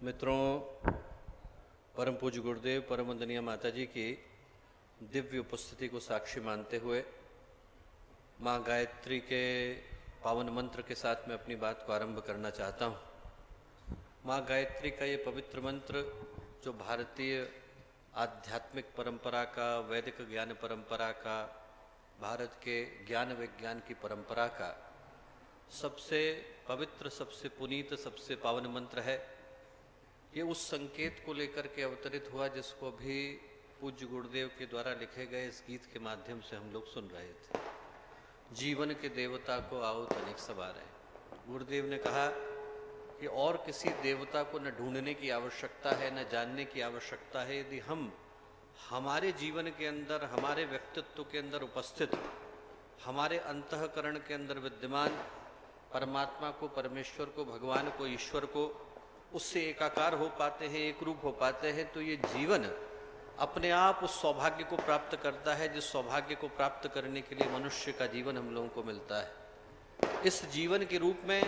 मित्रों, परम पूज्य गुरुदेव परम वंदनीय माता जी की दिव्य उपस्थिति को साक्षी मानते हुए माँ गायत्री के पावन मंत्र के साथ मैं अपनी बात को आरंभ करना चाहता हूँ। माँ गायत्री का ये पवित्र मंत्र जो भारतीय आध्यात्मिक परंपरा का, वैदिक ज्ञान परंपरा का, भारत के ज्ञान विज्ञान की परंपरा का सबसे पवित्र, सबसे पुनीत, सबसे पावन मंत्र है। ये उस संकेत को लेकर के अवतरित हुआ जिसको भी पूज्य गुरुदेव के द्वारा लिखे गए इस गीत के माध्यम से हम लोग सुन रहे थे। जीवन के देवता को आओ तनिक सवारे। गुरुदेव ने कहा कि और किसी देवता को न ढूंढने की आवश्यकता है, न जानने की आवश्यकता है। यदि हम हमारे जीवन के अंदर, हमारे व्यक्तित्व के अंदर उपस्थित, हमारे अंतःकरण के अंदर विद्यमान परमात्मा को, परमेश्वर को, भगवान को, ईश्वर को, उससे एकाकार हो पाते हैं, एक रूप हो पाते हैं, तो ये जीवन अपने आप उस सौभाग्य को प्राप्त करता है जिस सौभाग्य को प्राप्त करने के लिए मनुष्य का जीवन हम लोगों को मिलता है। इस जीवन के रूप में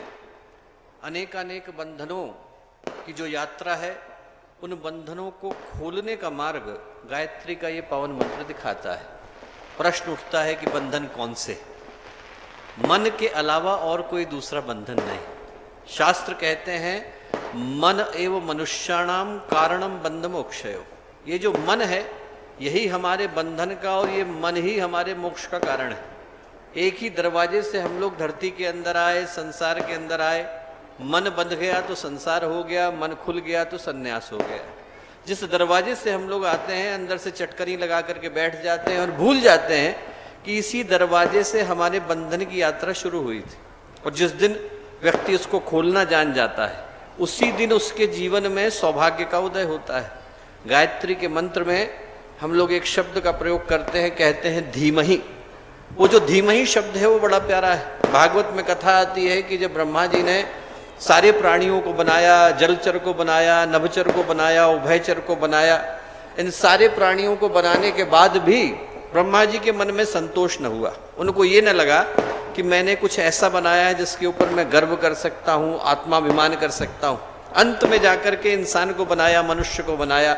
अनेकानेक बंधनों की जो यात्रा है, उन बंधनों को खोलने का मार्ग गायत्री का ये पावन मंत्र दिखाता है। प्रश्न उठता है कि बंधन कौन से? मन के अलावा और कोई दूसरा बंधन नहीं। शास्त्र कहते हैं मन एवं मनुष्याणाम कारणम बंध मोक्षयो। ये जो मन है यही हमारे बंधन का और ये मन ही हमारे मोक्ष का कारण है। एक ही दरवाजे से हम लोग धरती के अंदर आए, संसार के अंदर आए। मन बंध गया तो संसार हो गया, मन खुल गया तो सन्यास हो गया। जिस दरवाजे से हम लोग आते हैं अंदर से चटकनी लगा करके बैठ जाते हैं और भूल जाते हैं कि इसी दरवाजे से हमारे बंधन की यात्रा शुरू हुई थी। और जिस दिन व्यक्ति उसको खोलना जान जाता है उसी दिन उसके जीवन में सौभाग्य का उदय होता है। गायत्री के मंत्र में हम लोग एक शब्द का प्रयोग करते हैं, कहते हैं धीमहि। वो जो धीमहि शब्द है वो बड़ा प्यारा है। भागवत में कथा आती है कि जब ब्रह्मा जी ने सारे प्राणियों को बनाया, जलचर को बनाया, नभचर को बनाया, उभयचर को बनाया, इन सारे प्राणियों को बनाने के बाद भी ब्रह्मा जी के मन में संतोष न हुआ। उनको ये न लगा कि मैंने कुछ ऐसा बनाया है जिसके ऊपर मैं गर्व कर सकता हूँ, आत्माभिमान कर सकता हूँ। अंत में जाकर के इंसान को बनाया, मनुष्य को बनाया,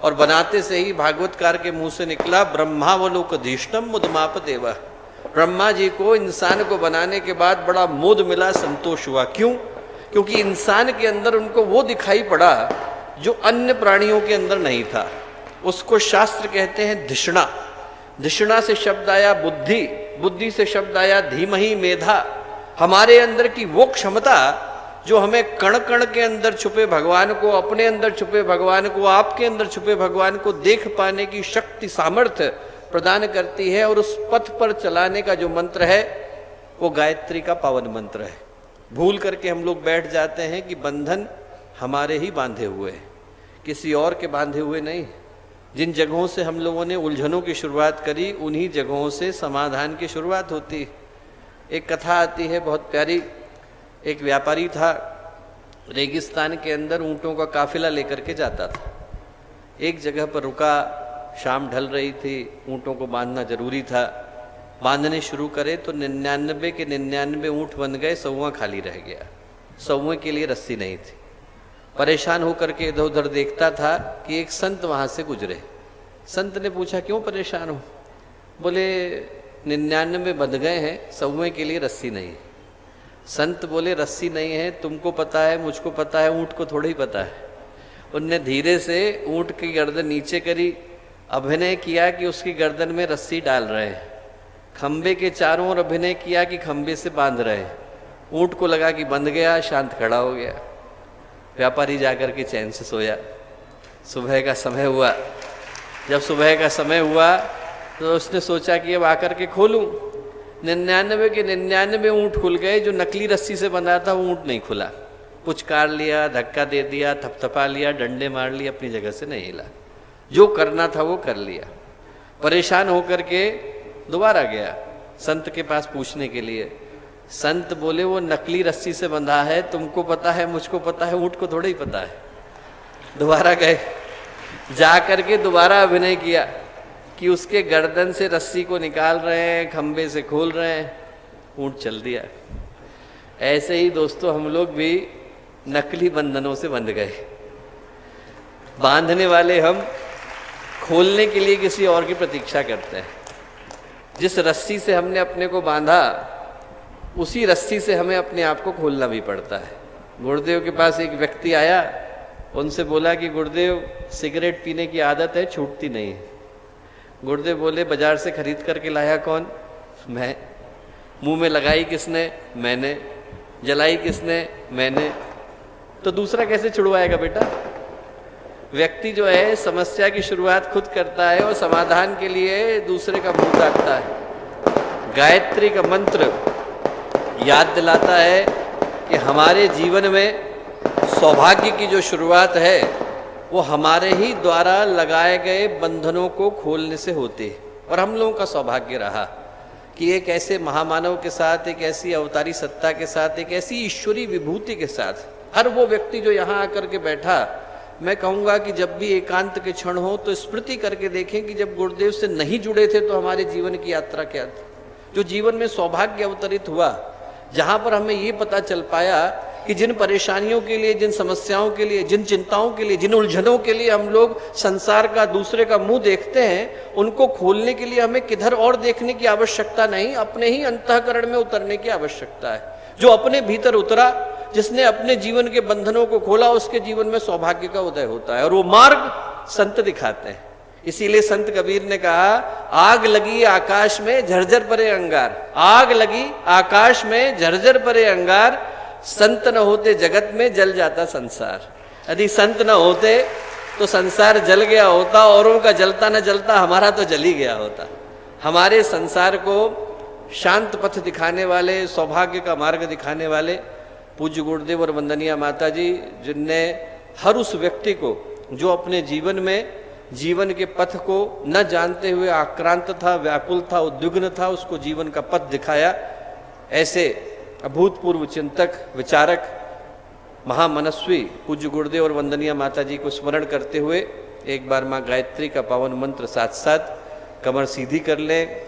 और बनाते से ही भागवतकार के मुंह से निकला ब्रह्मावलोकधीष्टम मुदमाप देवा। ब्रह्मा जी को इंसान को बनाने के बाद बड़ा मोद मिला, संतोष हुआ। क्यों? क्योंकि इंसान के अंदर उनको वो दिखाई पड़ा जो अन्य प्राणियों के अंदर नहीं था। उसको शास्त्र कहते हैं धिषणा। धिषणा से शब्द आया बुद्धि, बुद्धि से शब्द आया धीमहि मेधा। हमारे अंदर की वो क्षमता जो हमें कण कण के अंदर छुपे भगवान को, अपने अंदर छुपे भगवान को, आपके अंदर छुपे भगवान को देख पाने की शक्ति, सामर्थ्य प्रदान करती है। और उस पथ पर चलाने का जो मंत्र है वो गायत्री का पावन मंत्र है। भूल करके हम लोग बैठ जाते हैं कि बंधन हमारे ही बांधे हुए हैं, किसी और के बांधे हुए नहीं। जिन जगहों से हम लोगों ने उलझनों की शुरुआत करी उन्हीं जगहों से समाधान की शुरुआत होती है। एक कथा आती है बहुत प्यारी। एक व्यापारी था, रेगिस्तान के अंदर ऊंटों का काफिला लेकर के जाता था। एक जगह पर रुका, शाम ढल रही थी, ऊंटों को बांधना जरूरी था। बांधने शुरू करे तो 99 के 99 ऊंट बन गए, 100वां खाली रह गया। 100वें के लिए रस्सी नहीं थी। परेशान होकर के इधर उधर देखता था कि एक संत वहां से गुजरे। संत ने पूछा क्यों परेशान हो? बोले 99 बंध गए हैं, 100वें के लिए रस्सी नहीं है। संत बोले रस्सी नहीं है, तुमको पता है, मुझको पता है, ऊंट को थोड़ा ही पता है। उनने धीरे से ऊंट की गर्दन नीचे करी, अभिनय किया कि उसकी गर्दन में रस्सी डाल रहे हैं। खंबे के चारों ओर अभिनय किया कि खंबे से बांध रहे हैं। ऊंट को लगा कि बंध गया, शांत खड़ा हो गया। व्यापारी जाकर के चैन से सोया। सुबह का समय हुआ। जब सुबह का समय हुआ तो उसने सोचा कि अब आकर के खोलूं। 99 के 99 ऊंट खुल गए। जो नकली रस्सी से बंधा था वो ऊंट नहीं खुला। पुचकार लिया, धक्का दे दिया, थपथपा लिया, डंडे मार लिए, अपनी जगह से नहीं हिला। जो करना था वो कर लिया। परेशान होकर के दोबारा गया संत के पास पूछने के लिए। संत बोले वो नकली रस्सी से बंधा है, तुमको पता है, मुझको पता है, ऊंट को थोड़ा ही पता है। दोबारा गए, जा करके दोबारा अभिनय किया कि उसके गर्दन से रस्सी को निकाल रहे हैं, खंबे से खोल रहे हैं, ऊंट चल दिया। ऐसे ही दोस्तों हम लोग भी नकली बंधनों से बंध गए। बांधने वाले हम, खोलने के लिए किसी और की प्रतीक्षा करते हैं। जिस रस्सी से हमने अपने को बांधा, उसी रस्सी से हमें अपने आप को खोलना भी पड़ता है। गुरुदेव के पास एक व्यक्ति आया, उनसे बोला कि गुरुदेव सिगरेट पीने की आदत है, छूटती नहीं है। गुरुदेव बोले बाजार से खरीद करके लाया कौन? मैं। मुंह में लगाई किसने? मैंने। जलाई किसने? मैंने। तो दूसरा कैसे छुड़वाएगा बेटा? व्यक्ति जो है समस्या की शुरुआत खुद करता है और समाधान के लिए दूसरे का मुंह ताकता है। गायत्री का मंत्र याद दिलाता है कि हमारे जीवन में सौभाग्य की जो शुरुआत है वो हमारे ही द्वारा लगाए गए बंधनों को खोलने से होती है। और हम लोगों का सौभाग्य रहा कि एक ऐसे महामानव के साथ, एक ऐसी अवतारी सत्ता के साथ, एक ऐसी ईश्वरी विभूति के साथ, हर वो व्यक्ति जो यहाँ आकर के बैठा, मैं कहूँगा कि जब भी एकांत के क्षण हो तो स्मृति करके देखें कि जब गुरुदेव से नहीं जुड़े थे तो हमारे जीवन की यात्रा क्या थी। जो जीवन में सौभाग्य अवतरित हुआ, जहाँ पर हमें ये पता चल पाया कि जिन परेशानियों के लिए, जिन समस्याओं के लिए, जिन चिंताओं के लिए, जिन उलझनों के लिए हम लोग संसार का, दूसरे का मुंह देखते हैं, उनको खोलने के लिए हमें किधर और देखने की आवश्यकता नहीं, अपने ही अंतःकरण में उतरने की आवश्यकता है। जो अपने भीतर उतरा, जिसने अपने जीवन के बंधनों को खोला, उसके जीवन में सौभाग्य का उदय होता है। और वो मार्ग संत दिखाते हैं। इसीलिए संत कबीर ने कहा, आग लगी आकाश में झरझर परे अंगार। आग लगी आकाश में झरझर परे अंगार, संत न होते जगत में जल जाता संसार। यदि संत न होते तो संसार जल गया होता, औरों का जलता न जलता हमारा तो जल ही गया होता। हमारे संसार को शांत पथ दिखाने वाले, सौभाग्य का मार्ग दिखाने वाले पूज्य गुरुदेव और वंदनीय माता जी, जिनने हर उस व्यक्ति को जो अपने जीवन में, जीवन के पथ को न जानते हुए आक्रांत था, व्याकुल था, उद्विग्न था, उसको जीवन का पथ दिखाया। ऐसे अभूतपूर्व चिंतक, विचारक, महामनस्वी पूज्य गुरुदेव और वंदनीय माता जी को स्मरण करते हुए एक बार माँ गायत्री का पावन मंत्र साथ साथ कमर सीधी कर लें,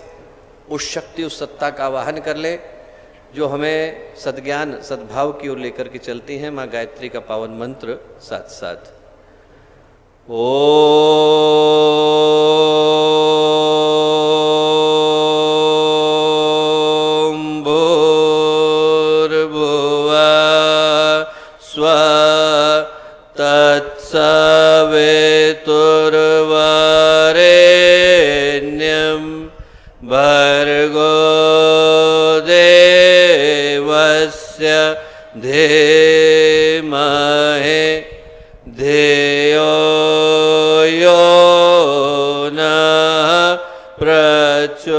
उस शक्ति, उस सत्ता का आवाहन कर लें जो हमें सद्ज्ञान, सद्भाव की ओर लेकर के चलती हैं। माँ गायत्री का पावन मंत्र साथ साथ। ओम तत्सवितुर्वरेण्यं भर्गो देवस्य धीमहि धियो यो नः प्रचोदयात्।